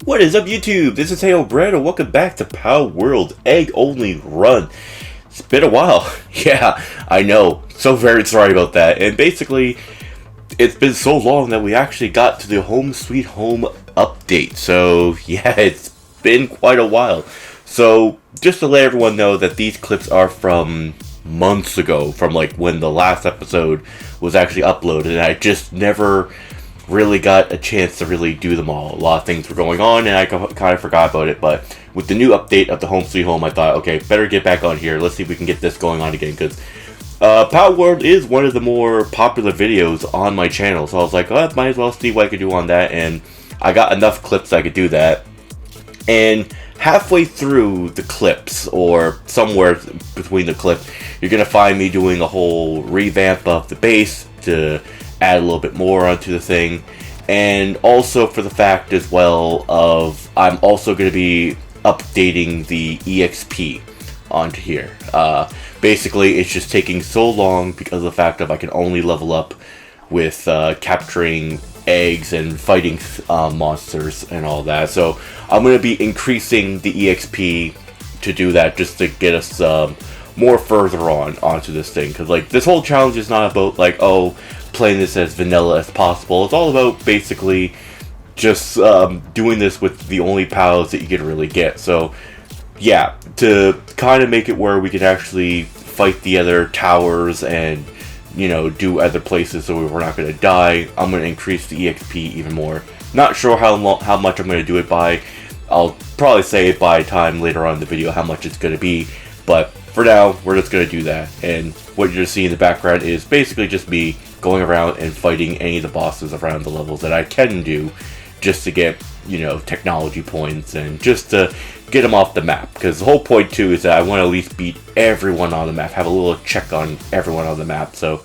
What is up, YouTube? This is HeyhoBrando. Welcome back to Palworld Egg Only Run. It's been a while. Yeah, I know. So very sorry about that. And basically, it's been so long that we actually got to the Home Sweet Home update. So yeah, it's been quite a while. So just to let everyone know that these clips are from months ago, from like when the last episode was actually uploaded, and I just never really got a chance to really do them all. A lot of things were going on and I kind of forgot about it, but with the new update of the Home Sweet Home, I thought, okay, better get back on here. Let's see if we can get this going on again, because Palworld is one of the more popular videos on my channel, so I was like, oh, I might as well see what I could do on that, and I got enough clips I could do that. And halfway through the clips, or somewhere between the clips, you're going to find me doing a whole revamp of the base to add a little bit more onto the thing, and also for the fact as well of I'm also going to be updating the EXP onto here. Basically, it's just taking so long because of the fact of I can only level up with capturing eggs and fighting monsters and all that. So I'm going to be increasing the EXP to do that, just to get us more further onto this thing. Because like this whole challenge is not about like, oh, playing this as vanilla as possible. It's all about basically just doing this with the only pals that you can really get. So yeah, to kind of make it where we can actually fight the other towers and, you know, do other places so we're not going to die, I'm going to increase the EXP even more. Not sure how much I'm going to do it by. I'll probably say by time later on in the video how much it's going to be, but for now, we're just going to do that. And what you're seeing in the background is basically just me going around and fighting any of the bosses around the levels that I can do, just to get, you know, technology points and just to get them off the map. Because the whole point too is that I want to at least beat everyone on the map, have a little check on everyone on the map. So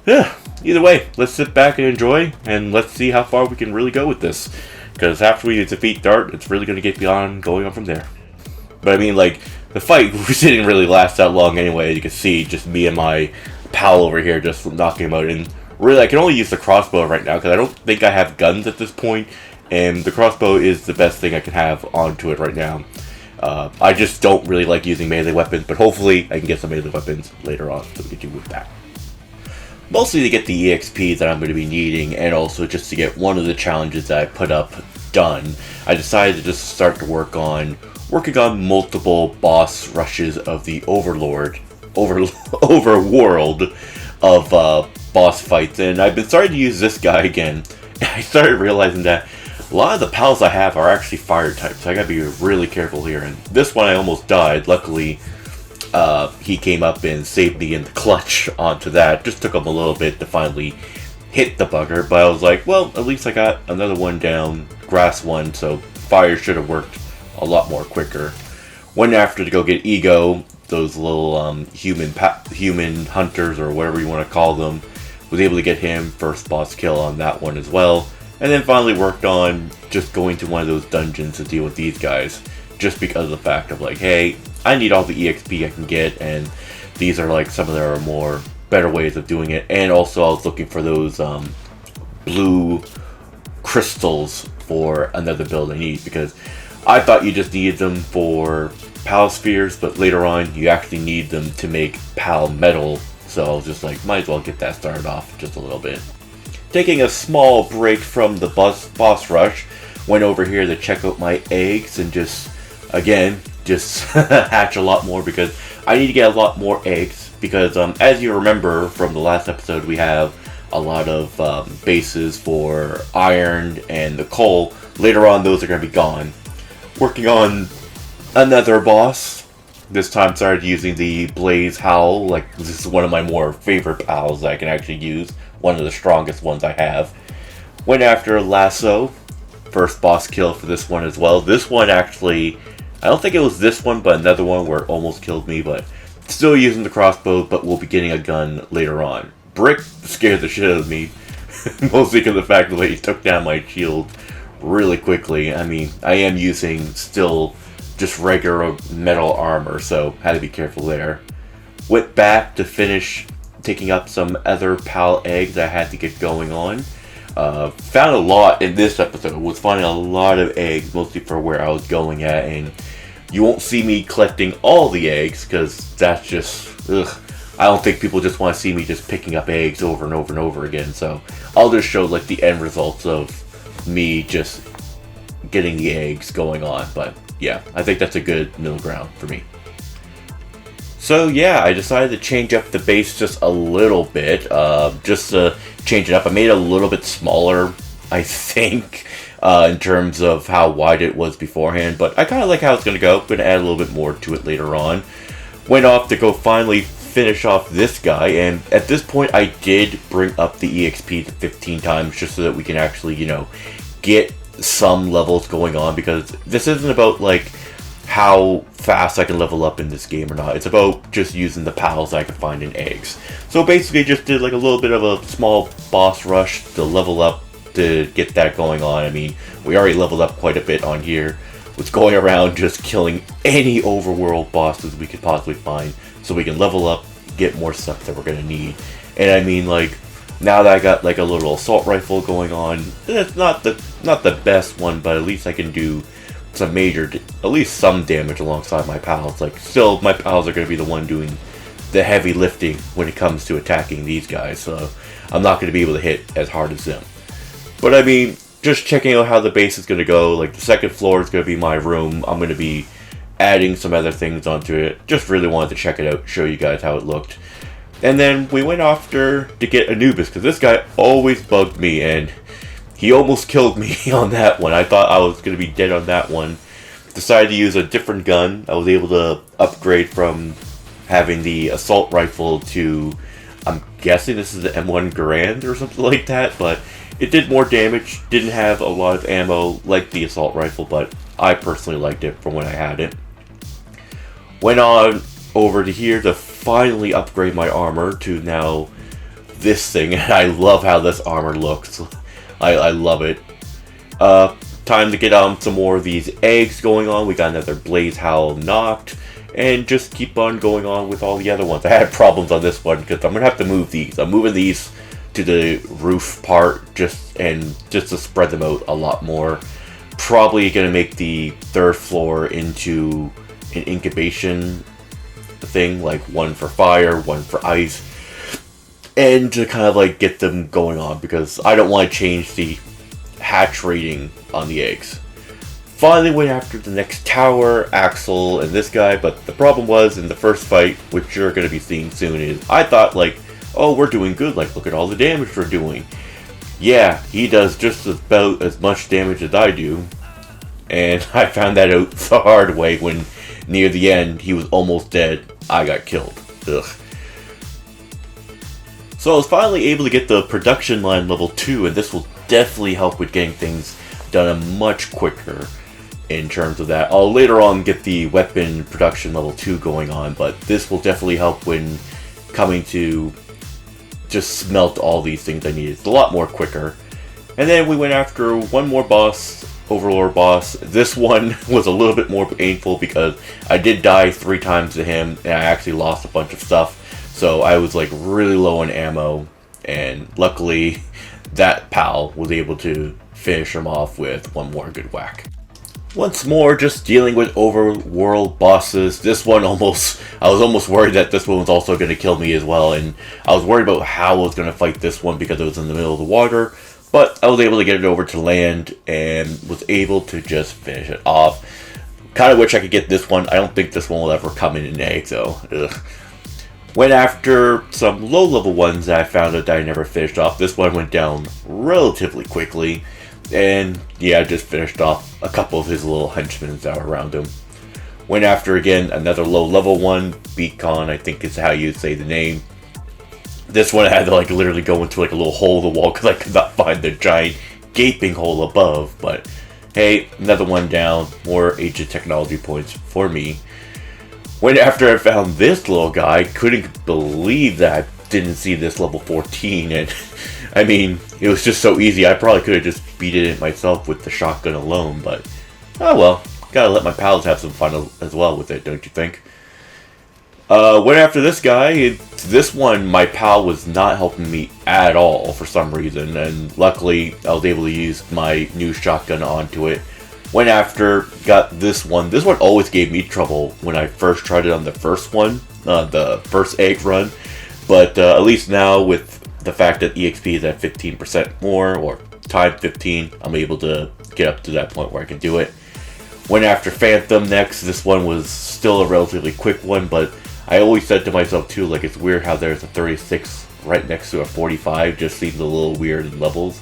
yeah, either way, let's sit back and enjoy, and let's see how far we can really go with this. Because after we defeat Dart, it's really going to get going on from there. But I mean, like, the fight didn't really last that long anyway. As you can see, just me and my pal over here just knocking him out. And really, I can only use the crossbow right now because I don't think I have guns at this point, and the crossbow is the best thing I can have onto it right now. I just don't really like using melee weapons, but hopefully I can get some melee weapons later on so we can do with that. Mostly to get the EXP that I'm going to be needing, and also just to get one of the challenges that I put up done, I decided to just start to working on multiple boss rushes of the overworld of boss fights. And I've been starting to use this guy again. I started realizing that a lot of the pals I have are actually fire types, so I gotta be really careful here. And this one I almost died. Luckily, he came up and saved me in the clutch onto that. Just took him a little bit to finally hit the bugger, but I was like, well, at least I got another one down, grass one, so fire should have worked a lot more quicker. Went after to go get Ego, those little human hunters or whatever you want to call them. Was able to get him first boss kill on that one as well, and then finally worked on just going to one of those dungeons to deal with these guys, just because of the fact of like, hey, I need all the EXP I can get, and these are like some of their more better ways of doing it. And also I was looking for those blue crystals for another build I need, because I thought you just needed them for PAL spheres, but later on you actually need them to make PAL metal, so I was just like, might as well get that started off just a little bit. Taking a small break from the boss rush, went over here to check out my eggs and just hatch a lot more, because I need to get a lot more eggs, because as you remember from the last episode, we have a lot of bases for iron and the coal. Later on, those are going to be gone. Working on another boss. This time started using the Blaze Howl. Like, this is one of my more favorite pals that I can actually use. One of the strongest ones I have. Went after Lasso. First boss kill for this one as well. This one actually, I don't think it was this one, but another one where it almost killed me. But still using the crossbow, but we'll be getting a gun later on. Brick scared the shit out of me. Mostly because of the fact that he took down my shield really quickly. I mean, I am using still just regular metal armor, so had to be careful there. Went back to finish taking up some other PAL eggs I had to get going on. Found a lot in this episode. Was finding a lot of eggs, mostly for where I was going at, and you won't see me collecting all the eggs, because that's just, ugh. I don't think people just want to see me just picking up eggs over and over and over again, so I'll just show like the end results of me just getting the eggs going on. But yeah, I think that's a good middle ground for me. So yeah, I decided to change up the base just a little bit, just to change it up. I made it a little bit smaller, I think, in terms of how wide it was beforehand, but I kind of like how it's going to go. I'm going to add a little bit more to it later on. Went off to go finally finish off this guy, and at this point I did bring up the EXP to 15 times just so that we can actually, you know, get some levels going on, because this isn't about like how fast I can level up in this game or not. It's about just using the pals I can find in eggs. So basically just did like a little bit of a small boss rush to level up to get that going on. I mean, we already leveled up quite a bit on here. Was going around just killing any overworld bosses we could possibly find so we can level up, get more stuff that we're going to need. And I mean, like, now that I got like a little assault rifle going on, it's not the best one, but at least I can do some at least some damage alongside my pals. Like, still, my pals are going to be the one doing the heavy lifting when it comes to attacking these guys, so I'm not going to be able to hit as hard as them. But I mean, just checking out how the base is going to go. Like, the second floor is going to be my room. I'm going to be adding some other things onto it. Just really wanted to check it out, show you guys how it looked. And then we went after to get Anubis, because this guy always bugged me, and he almost killed me on that one. I thought I was going to be dead on that one. Decided to use a different gun. I was able to upgrade from having the assault rifle to, I'm guessing this is the M1 Garand or something like that, but it did more damage. Didn't have a lot of ammo like the assault rifle, but I personally liked it from when I had it. Went on over to here to finally upgrade my armor to now this thing, and I love how this armor looks. I love it. Time to get on some more of these eggs going on. We got another Blaze Howl knocked, and just keep on going on with all the other ones. I had problems on this one because I'm going to have to move these. I'm moving these to the roof part just to spread them out a lot more. Probably going to make the third floor into an incubation thing, like one for fire, one for ice, and to kind of like get them going on, because I don't want to change the hatch rating on the eggs. Finally went after the next tower, Axel, and this guy, but the problem was in the first fight, which you're going to be seeing soon, is I thought like, oh, we're doing good, like look at all the damage we're doing. Yeah, he does just about as much damage as I do, and I found that out the hard way when near the end he was almost dead. I got killed. Ugh. So I was finally able to get the production line level 2, and this will definitely help with getting things done much quicker in terms of that. I'll later on get the weapon production level 2 going on, but this will definitely help when coming to just smelt all these things I needed. It's a lot more quicker. And then we went after one more boss, Overlord boss. This one was a little bit more painful because I did die 3 times to him, and I actually lost a bunch of stuff. So I was like really low on ammo, and luckily that pal was able to finish him off with one more good whack. Once more, just dealing with overworld bosses. This one I was almost worried that this one was also going to kill me as well, and I was worried about how I was going to fight this one because it was in the middle of the water, but I was able to get it over to land and was able to just finish it off. Kind of wish I could get this one. I don't think this one will ever come in an egg, so ugh. Went after some low-level ones that I found out that I never finished off. This one went down relatively quickly. And yeah, I just finished off a couple of his little henchmen that were around him. Went after, again, another low-level one. Beacon, I think is how you say the name. This one I had to like literally go into like a little hole in the wall because I could not find the giant gaping hole above. But hey, another one down. More Age of Technology points for me. Went after I found this little guy, couldn't believe that I didn't see this level 14, and I mean, it was just so easy. I probably could have just beat it myself with the shotgun alone, but oh well, gotta let my pals have some fun as well with it, don't you think? Went after this guy. This one, my pal was not helping me at all for some reason, and luckily I was able to use my new shotgun onto it. Went after, got this one. This one always gave me trouble when I first tried it on the first one, the first egg run. But at least now with the fact that EXP is at 15% more, or time 15, I'm able to get up to that point where I can do it. Went after Phantom next. This one was still a relatively quick one, but I always said to myself too, like, it's weird how there's a 36 right next to a 45, just seems a little weird in levels.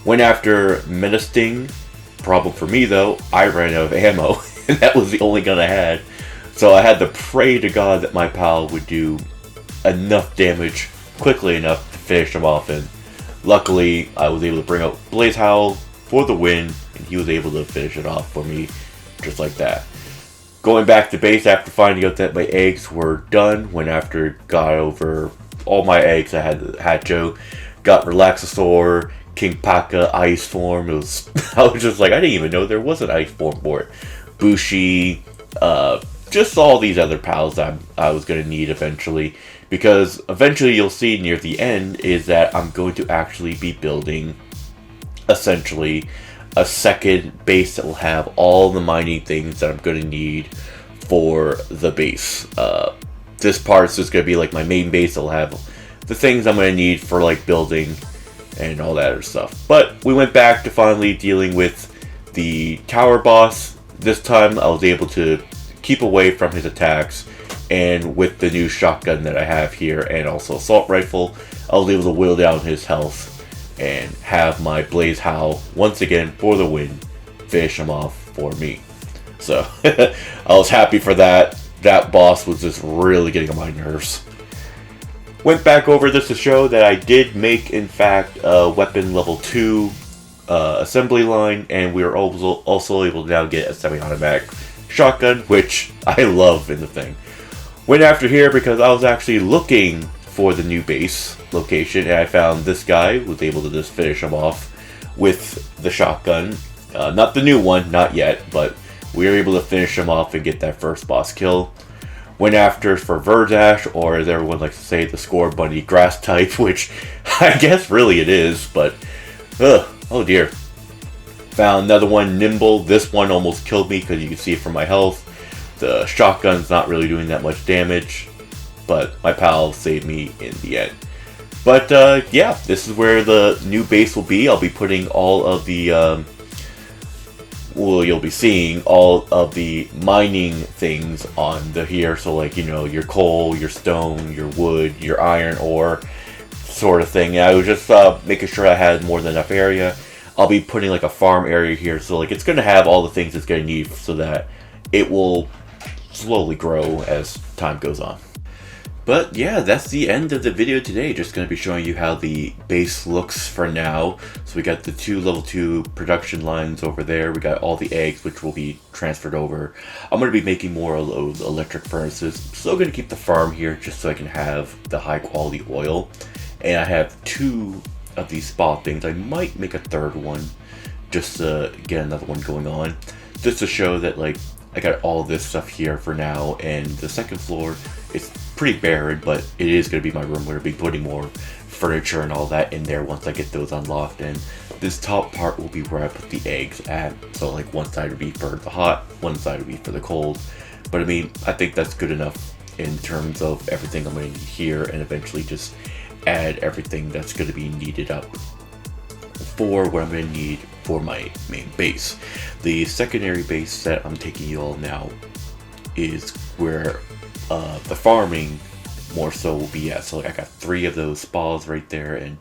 Went after Menacing. Problem for me though, I ran out of ammo, and that was the only gun I had. So I had to pray to God that my pal would do enough damage quickly enough to finish him off, and luckily I was able to bring out Blaze Howl for the win, and he was able to finish it off for me just like that. Going back to base after finding out that my eggs were done, went after, got over all my eggs. I had Hatcho, got Relaxasaur, King Paka, Ice Form. It was I was just like, I didn't even know there was an Ice Form for it. Bushi, just all these other pals that I was going to need eventually. Because eventually you'll see near the end is that I'm going to actually be building essentially a second base that will have all the mining things that I'm going to need for the base. This part is just going to be like my main base that will have the things I'm going to need for like building and all that other stuff. But we went back to finally dealing with the tower boss. This time I was able to keep away from his attacks, and with the new shotgun that I have here and also assault rifle, I was able to whittle down his health and have my Blaze Howl once again for the win, finish him off for me. So I was happy for that. That boss was just really getting on my nerves. Went back over this to show that I did make, in fact, a weapon level 2 assembly line, and we were also able to now get a semi-automatic shotgun, which I love in the thing. Went after here because I was actually looking for the new base location, and I found this guy, was able to just finish him off with the shotgun. Not the new one, not yet, but we were able to finish him off and get that first boss kill. Went after for Verdash, or as everyone likes to say, the Score Bunny grass type, which I guess really it is, but oh dear. Found another one, Nimble. This one almost killed me because you can see it from my health. The shotgun's not really doing that much damage, but my pal saved me in the end. But yeah, this is where the new base will be. I'll be putting all of the well, you'll be seeing all of the mining things on the here. So like, you know, your coal, your stone, your wood, your iron ore sort of thing. And I was just making sure I had more than enough area. I'll be putting like a farm area here. So like, it's going to have all the things it's going to need so that it will slowly grow as time goes on. But yeah, that's the end of the video today. Just going to be showing you how the base looks for now. So we got the 2 level 2 production lines over there. We got all the eggs, which will be transferred over. I'm going to be making more of those electric furnaces. Still going to keep the farm here just so I can have the high quality oil. And I have 2 of these spa things. I might make a 3rd one just to get another one going on. Just to show that like I got all this stuff here for now. And the 2nd floor is pretty barren, but it is going to be my room where I'll be putting more furniture and all that in there once I get those unlocked. And this top part will be where I put the eggs at. So like one side would be for the hot, one side would be for the cold. But I mean, I think that's good enough in terms of everything I'm going to need here, and eventually just add everything that's going to be needed up for what I'm going to need for my main base. The secondary base that I'm taking you all now is where the farming more so will be at. So like, I got 3 of those spas right there, and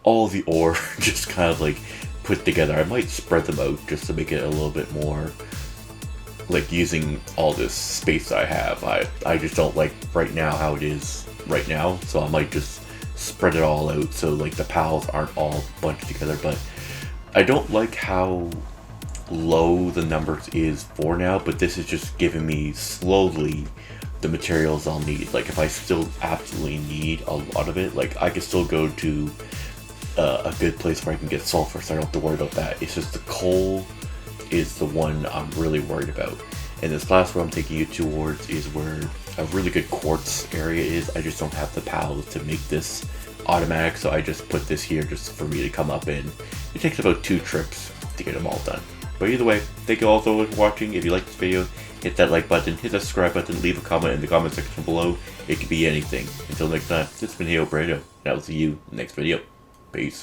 all the ore just kind of like put together. I might spread them out just to make it a little bit more like using all this space I have. I just don't like right now how it is right now, so I might just spread it all out so like the pals aren't all bunched together. But I don't like how low the numbers is for now, but this is just giving me slowly the materials I'll need. Like if I still absolutely need a lot of it, like I can still go to a good place where I can get sulfur, so I don't have to worry about that. It's just the coal is the one I'm really worried about. And this last one I'm taking you towards is where a really good quartz area is. I just don't have the pals to make this automatic, so I just put this here just for me to come up in. It takes about 2 trips to get them all done. But either way, thank you all so much for watching. If you like this video, hit that like button, hit that subscribe button, leave a comment in the comment section below. It could be anything. Until next time, this has been HeyhoBrando, and I will see you in the next video. Peace.